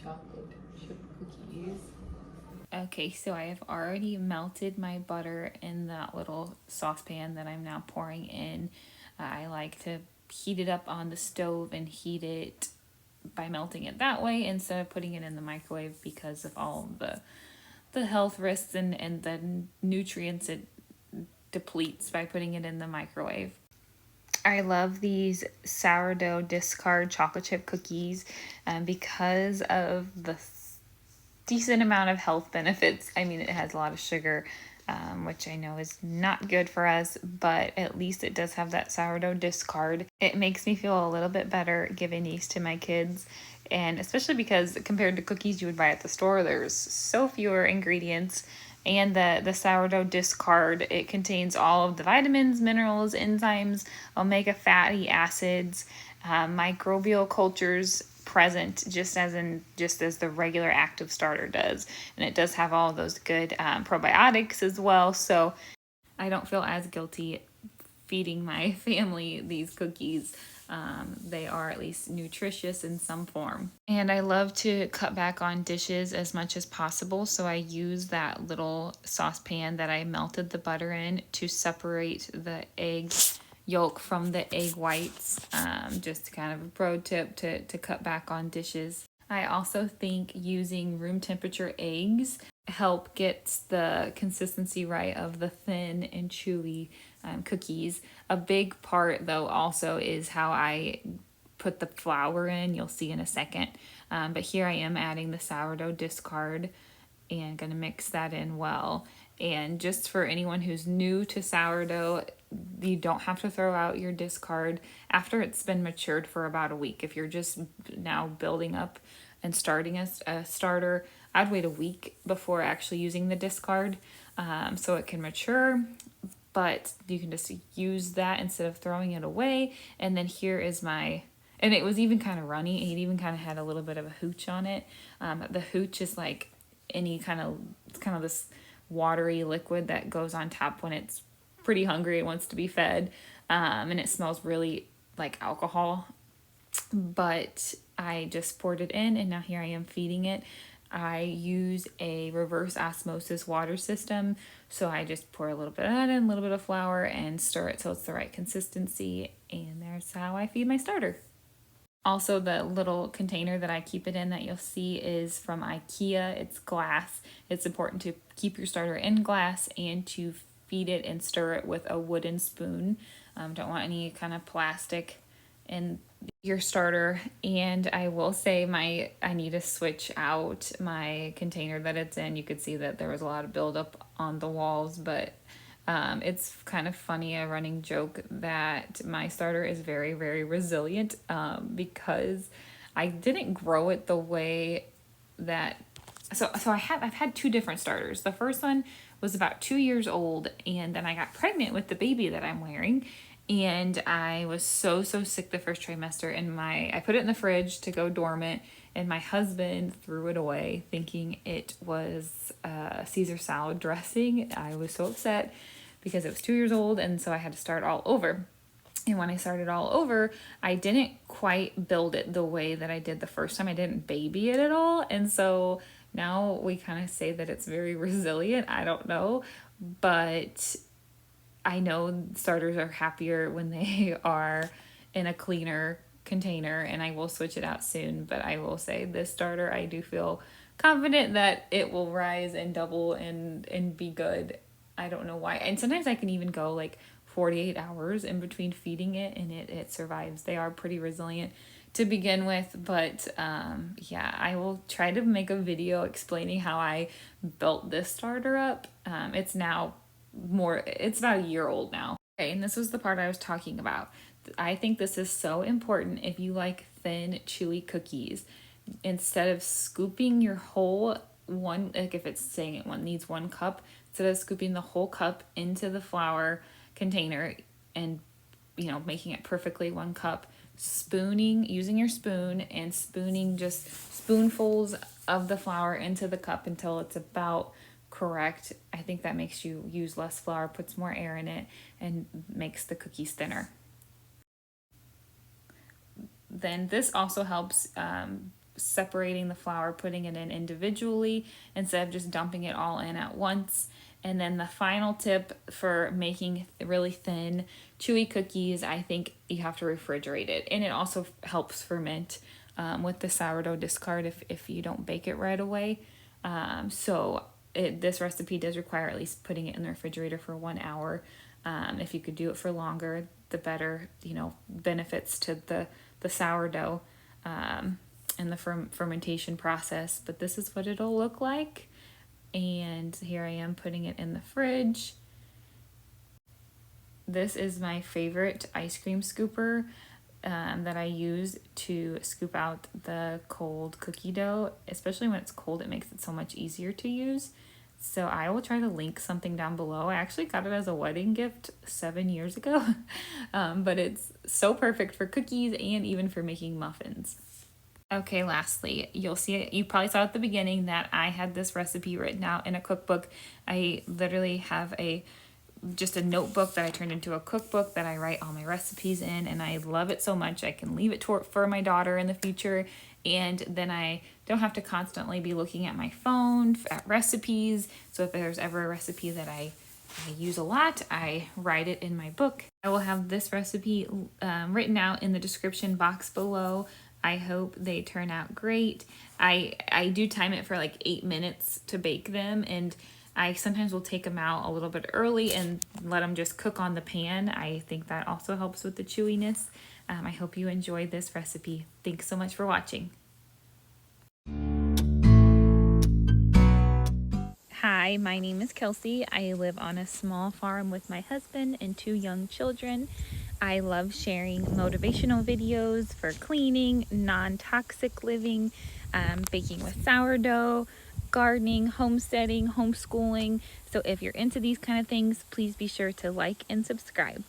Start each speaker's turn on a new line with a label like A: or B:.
A: chocolate chip cookies.
B: Okay, so I have already melted my butter in that little saucepan that I'm now pouring in. I like to heat it up on the stove and heat it by melting it that way instead of putting it in the microwave because of all the health risks and the nutrients it depletes by putting it in the microwave. I love these sourdough discard chocolate chip cookies because of the decent amount of health benefits. I mean, it has a lot of sugar, which I know is not good for us, but at least it does have that sourdough discard. It makes me feel a little bit better giving these to my kids. And especially because compared to cookies you would buy at the store, there's so fewer ingredients. And the sourdough discard, it contains all of the vitamins, minerals, enzymes, omega fatty acids, microbial cultures present just as the regular active starter does, and it does have all of those good probiotics as well, so I don't feel as guilty feeding my family these cookies. They are at least nutritious in some form. And I love to cut back on dishes as much as possible. So I use that little saucepan that I melted the butter in to separate the egg yolk from the egg whites. Just kind of a pro tip to cut back on dishes. I also think using room temperature eggs help get the consistency right of the thin and chewy cookies. A big part though also is how I put the flour in. You'll see in a second. But here I am adding the sourdough discard and gonna mix that in well. And just for anyone who's new to sourdough, you don't have to throw out your discard after it's been matured for about a week. If you're just now building up and starting a starter, I'd wait a week before actually using the discard so it can mature. But you can just use that instead of throwing it away. And then here is my, and it was even kind of runny. It even kind of had a little bit of a hooch on it. The hooch is like it's kind of this watery liquid that goes on top when it's pretty hungry and wants to be fed. And it smells really like alcohol. But I just poured it in and now here I am feeding it. I use a reverse osmosis water system. So I just pour a little bit of that in, a little bit of flour, and stir it till it's the right consistency. And there's how I feed my starter. Also, the little container that I keep it in that you'll see is from IKEA. It's glass. It's important to keep your starter in glass and to feed it and stir it with a wooden spoon. Don't want any kind of plastic in your starter. And I will say I need to switch out my container that it's in. You could see that there was a lot of buildup on the walls, but it's kind of funny, a running joke that my starter is very, very resilient because I didn't grow it the way that. So I've had two different starters. The first one was about 2 years old, and then I got pregnant with the baby that I'm wearing. And I was so sick the first trimester, and I put it in the fridge to go dormant, and my husband threw it away thinking it was Caesar salad dressing. I was so upset because it was 2 years old, and so I had to start all over. And when I started all over, I didn't quite build it the way that I did the first time. I didn't baby it at all, and so now we kind of say that it's very resilient. I don't know, but I know starters are happier when they are in a cleaner container, and I will switch it out soon. But I will say this starter, I do feel confident that it will rise and double and be good. I don't know why. And sometimes I can even go like 48 hours in between feeding it, and it survives. They are pretty resilient to begin with, but yeah, I will try to make a video explaining how I built this starter up. It's about a year old now. Okay, and this was the part I was talking about. I think this is so important if you like thin, chewy cookies. Instead of scooping your whole one, like if it's saying it needs 1 cup, instead of scooping the whole cup into the flour container and making it perfectly 1 cup, using your spoon and spooning just spoonfuls of the flour into the cup until it's about correct. I think that makes you use less flour, puts more air in it, and makes the cookies thinner. Then this also helps separating the flour, putting it in individually instead of just dumping it all in at once. And then the final tip for making really thin, chewy cookies, I think you have to refrigerate it. And it also helps ferment with the sourdough discard if you don't bake it right away. This recipe does require at least putting it in the refrigerator for 1 hour. If you could do it for longer, the better, benefits to the sourdough and the fermentation process. But this is what it'll look like. And here I am putting it in the fridge. This is my favorite ice cream scooper that I use to scoop out the cold cookie dough. Especially when it's cold, it makes it so much easier to use. So I will try to link something down below. I actually got it as a wedding gift 7 years ago. But it's so perfect for cookies and even for making muffins. Okay, lastly, you'll see it. You probably saw at the beginning that I had this recipe written out in a cookbook. I literally have just a notebook that I turned into a cookbook that I write all my recipes in, and I love it so much. I can leave it for my daughter in the future, and then I don't have to constantly be looking at my phone at recipes. So if there's ever a recipe that I use a lot, I write it in my book. I will have this recipe written out in the description box below. I hope they turn out great. I do time it for like 8 minutes to bake them, and I sometimes will take them out a little bit early and let them just cook on the pan. I think that also helps with the chewiness. I hope you enjoyed this recipe. Thanks so much for watching. Hi, my name is Kelsey. I live on a small farm with my husband and 2 young children. I love sharing motivational videos for cleaning, non-toxic living, baking with sourdough, gardening, homesteading, homeschooling. So if you're into these kind of things, please be sure to like and subscribe.